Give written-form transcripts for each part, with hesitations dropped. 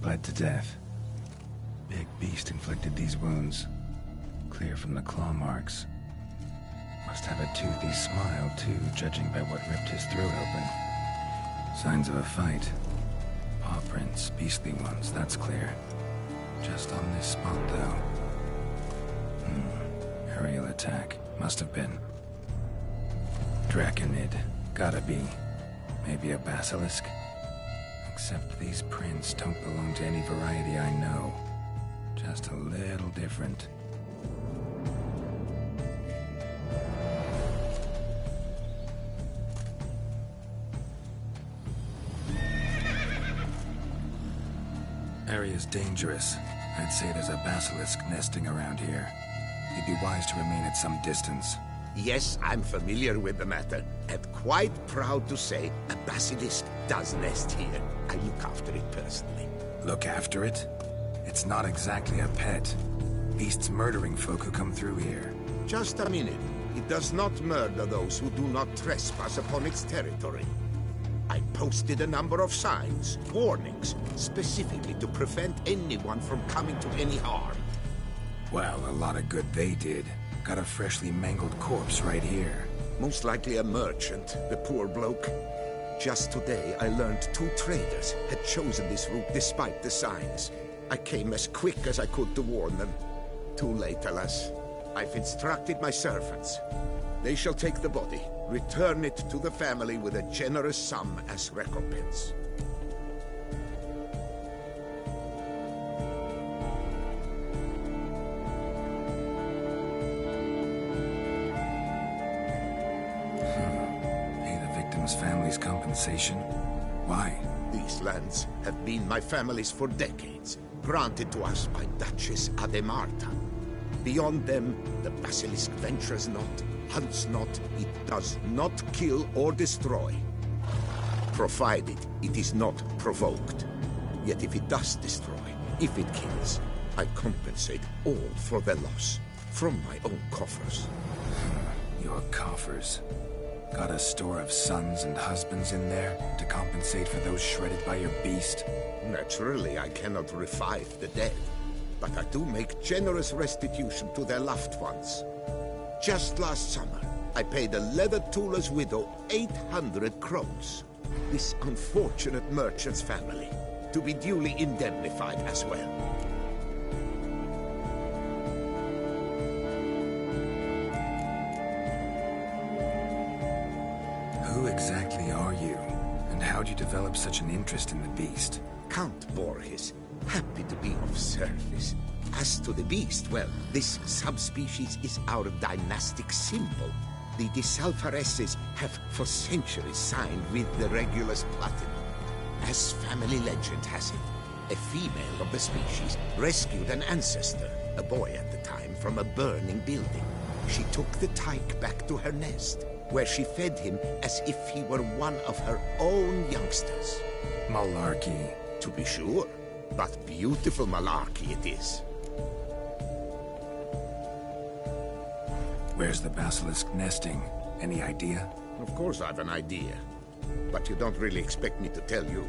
bled to death. Big beast inflicted these wounds. Clear from the claw marks. Must have a toothy smile, too, judging by what ripped his throat open. Signs of a fight. Paw prints, beastly ones, that's clear. Just on this spot, though. Aerial attack. Must have been. Draconid. Gotta be. Maybe a basilisk? Except these prints don't belong to any variety I know. Just a little different. Area's dangerous. I'd say there's a basilisk nesting around here. You'd be wise to remain at some distance. Yes, I'm familiar with the matter, and quite proud to say a basilisk does nest here. I look after it personally. Look after it? It's not exactly a pet. Beasts murdering folk who come through here. Just a minute. It does not murder those who do not trespass upon its territory. I posted a number of signs, warnings, specifically to prevent anyone from coming to any harm. Well, a lot of good they did. Got a freshly mangled corpse right here. Most likely a merchant, the poor bloke. Just today, I learned 2 traders had chosen this route despite the signs. I came as quick as I could to warn them. Too late, alas. I've instructed my servants. They shall take the body, return it to the family with a generous sum as recompense. Family's compensation? Why? These lands have been my family's for decades, granted to us by Duchess Ademarta. Beyond them, the basilisk ventures not, hunts not, it does not kill or destroy. Provided it is not provoked. Yet if it does destroy, if it kills, I compensate all for the loss, from my own coffers. Your coffers? Got a store of sons and husbands in there to compensate for those shredded by your beast? Naturally, I cannot revive the dead, but I do make generous restitution to their loved ones. Just last summer, I paid a leather tooler's widow 800 crowns. This unfortunate merchant's family, to be duly indemnified as well. Who exactly are you? And how'd you develop such an interest in the beast? Count Borges, happy to be of service. As to the beast, well, this subspecies is our dynastic symbol. The Desalfareses have for centuries signed with the Regulus Platinum. As family legend has it, a female of the species rescued an ancestor, a boy at the time, from a burning building. She took the tyke back to her nest, where she fed him as if he were one of her own youngsters. Malarkey. To be sure, but beautiful malarkey it is. Where's the basilisk nesting? Any idea? Of course I've an idea, but you don't really expect me to tell you.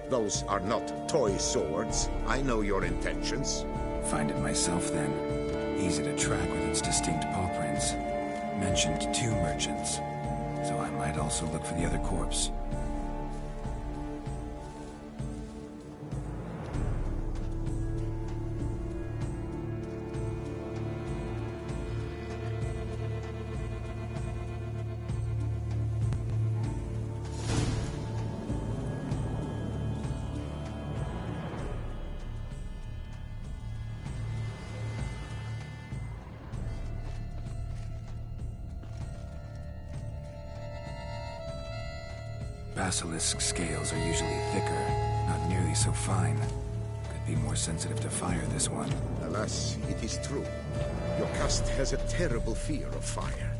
Those are not toy swords. I know your intentions. Find it myself then. Easy to track with its distinct paw prints. Mentioned 2 merchants, so I might also look for the other corpse. Basilisk scales are usually thicker, not nearly so fine. Could be more sensitive to fire, this one. Alas, it is true. Your caste has a terrible fear of fire.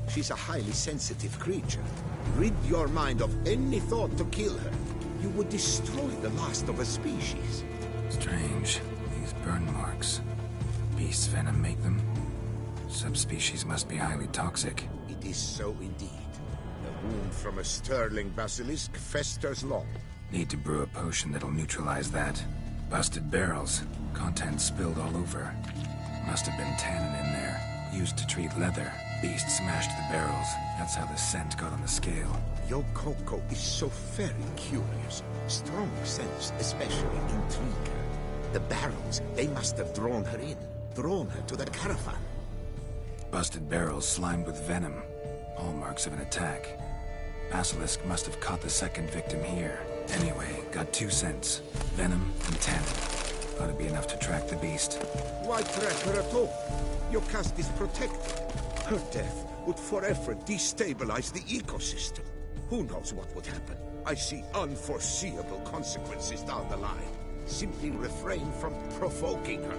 She's a highly sensitive creature. Rid your mind of any thought to kill her. You would destroy the last of a species. Strange. These burn marks. Beast's venom make them? Subspecies must be highly toxic. It is so indeed. A wound from a sterling basilisk festers long. Need to brew a potion that'll neutralize that. Busted barrels. Contents spilled all over. Must have been tannin in there. Used to treat leather. Beast smashed the barrels. That's how the scent got on the scale. Your Coco is so very curious. Strong sense, especially intrigue. The barrels, they must have drawn her in. Drawn her to the caravan. Busted barrels slimed with venom. Hallmarks of an attack. Basilisk must have caught the second victim here. Anyway, got 2 cents. Venom and tannin. Ought to be enough to track the beast. Why track her at all? Your caste is protected. Her death would forever destabilize the ecosystem. Who knows what would happen? I see unforeseeable consequences down the line. Simply refrain from provoking her.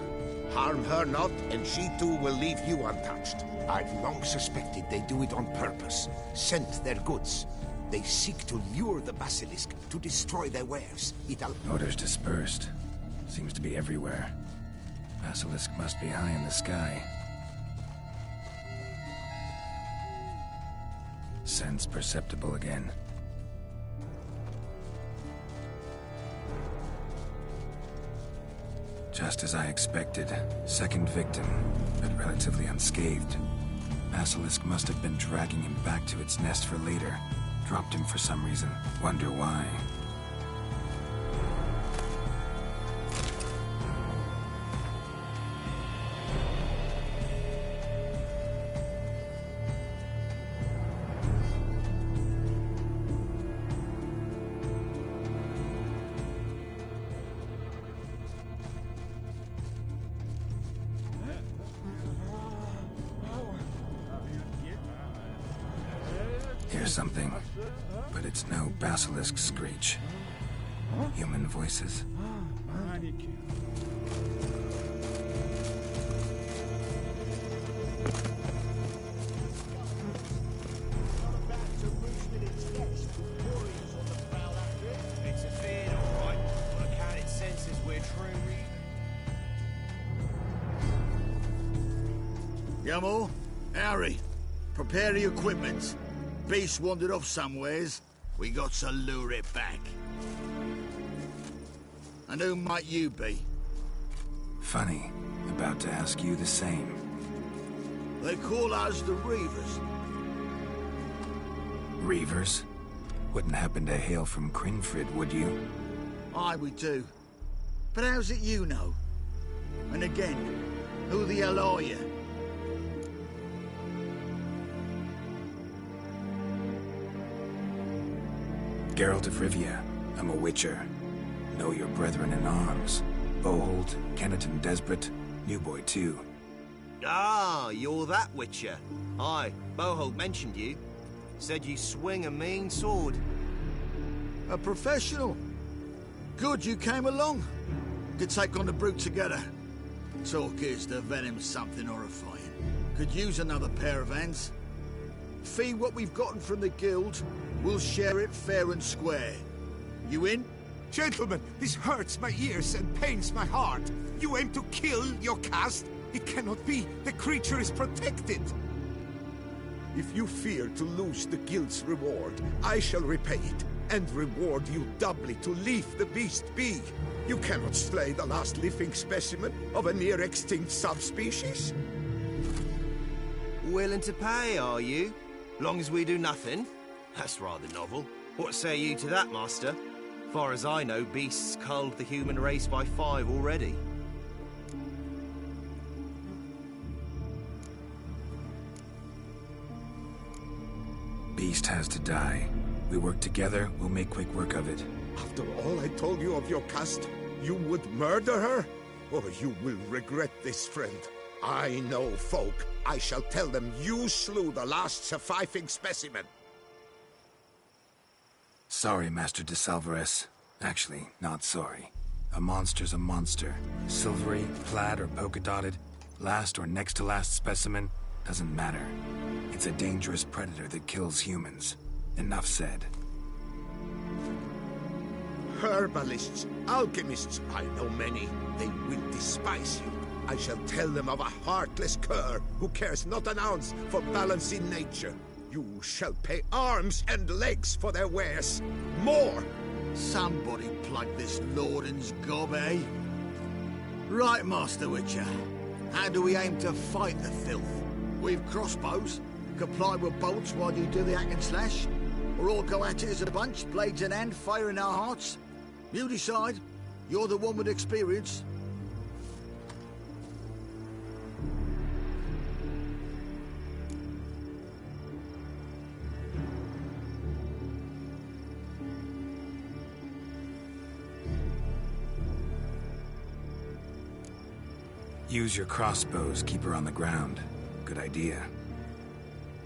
Harm her not, and she too will leave you untouched. I've long suspected they do it on purpose. Scent their goods. They seek to lure the basilisk to destroy their wares. Orders dispersed. Seems to be everywhere. Basilisk must be high in the sky. Sense perceptible again. Just as I expected. Second victim, but relatively unscathed. Basilisk must have been dragging him back to its nest for later. Dropped him for some reason. Wonder why. Here's something, but it's no basilisk screech. Human voices. It's a fear, all right. On account it senses we're true. Gamo, Harry, prepare the equipment. Beast wandered off somewheres. We got to lure it back. And who might you be? Funny. About to ask you the same. They call us the Reavers. Reavers? Wouldn't happen to hail from Crinfrid, would you? Aye, we do. But how's it you know? And again, who the hell are you? Geralt of Rivia. I'm a Witcher. Know your brethren in arms. Bohold, Kenneton Desperate, New Boy too. Ah, you're that Witcher. Aye, Bohold mentioned you. Said you swing a mean sword. A professional. Good you came along. Could take on the brute together. Talk is the venom's something horrifying. Could use another pair of hands. Fee what we've gotten from the guild. We'll share it fair and square. You in? Gentlemen, this hurts my ears and pains my heart. You aim to kill your caste? It cannot be. The creature is protected. If you fear to lose the guild's reward, I shall repay it, and reward you doubly to leave the beast be. You cannot slay the last living specimen of a near-extinct subspecies. Willing to pay, are you? Long as we do nothing? That's rather novel. What say you to that, master? Far as I know, beasts culled the human race by 5 already. Beast has to die. We work together, we'll make quick work of it. After all I told you of your caste, you would murder her? Or you will regret this, friend. I know folk. I shall tell them you slew the last surviving specimen. Sorry, Master de Salvarez. Actually, not sorry. A monster's a monster. Silvery, plaid, or polka-dotted, last or next to last specimen, doesn't matter. It's a dangerous predator that kills humans. Enough said. Herbalists, alchemists, I know many. They will despise you. I shall tell them of a heartless cur who cares not an ounce for balance in nature. You shall pay arms and legs for their wares. More! Somebody plug this Lorden's gob, eh? Right, Master Witcher. How do we aim to fight the filth? With crossbows? Comply with bolts while you do the hack and slash? Or all go at it as a bunch, blades in hand, fire in our hearts? You decide. You're the one with experience. Use your crossbows, keep her on the ground. Good idea.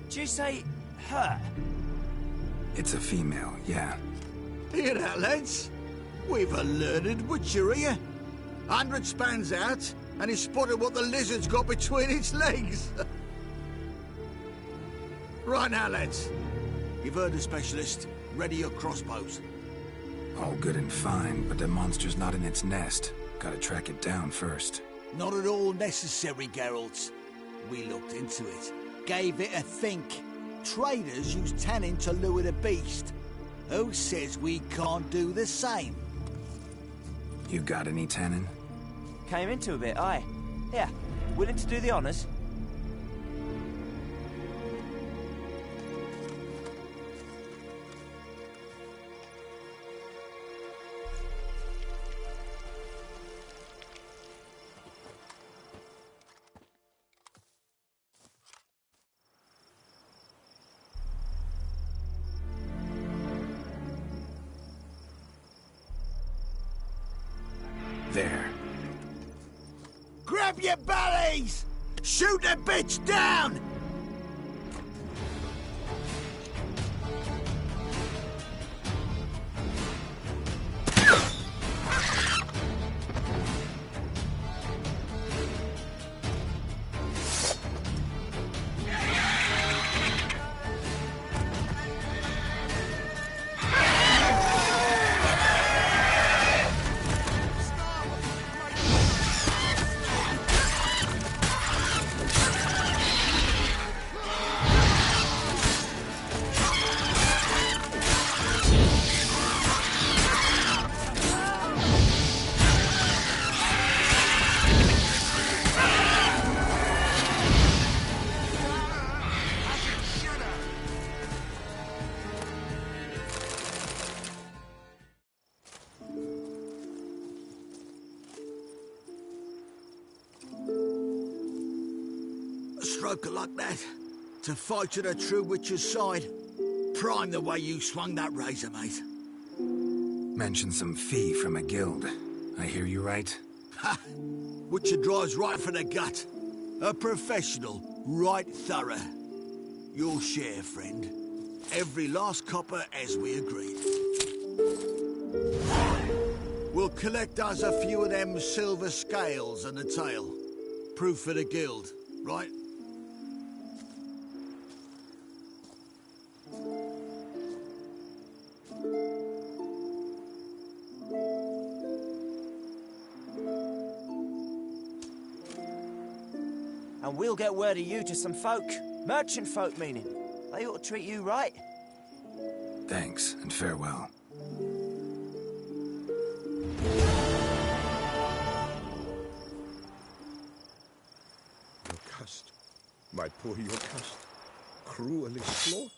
Did you say her? It's a female, yeah. Hear that, lads? We've a learned Witcher here. 100 spans out, and he spotted what the lizard's got between its legs. Right now, lads. You've heard the specialist. Ready your crossbows. All good and fine, but the monster's not in its nest. Gotta track it down first. Not at all necessary, Geralt. We looked into it. Gave it a think. Traders use tannin to lure the beast. Who says we can't do the same? You got any tannin? Came into a bit, aye. Here, willing to do the honours? There. Grab your bellies! Shoot the bitch down! A stroke like that. To fight at a true Witcher's side. Prime the way you swung that razor, mate. Mentioned some fee from a guild. I hear you right? Ha! Witcher drives right for the gut. A professional, right thorough. Your share, friend. Every last copper as we agreed. We'll collect us a few of them silver scales and a tail. Proof for the guild, right? And we'll get word of you to some folk. Merchant folk, meaning. They ought to treat you right. Thanks, and farewell. Your cust, my poor your cust, cruelly slaughtered.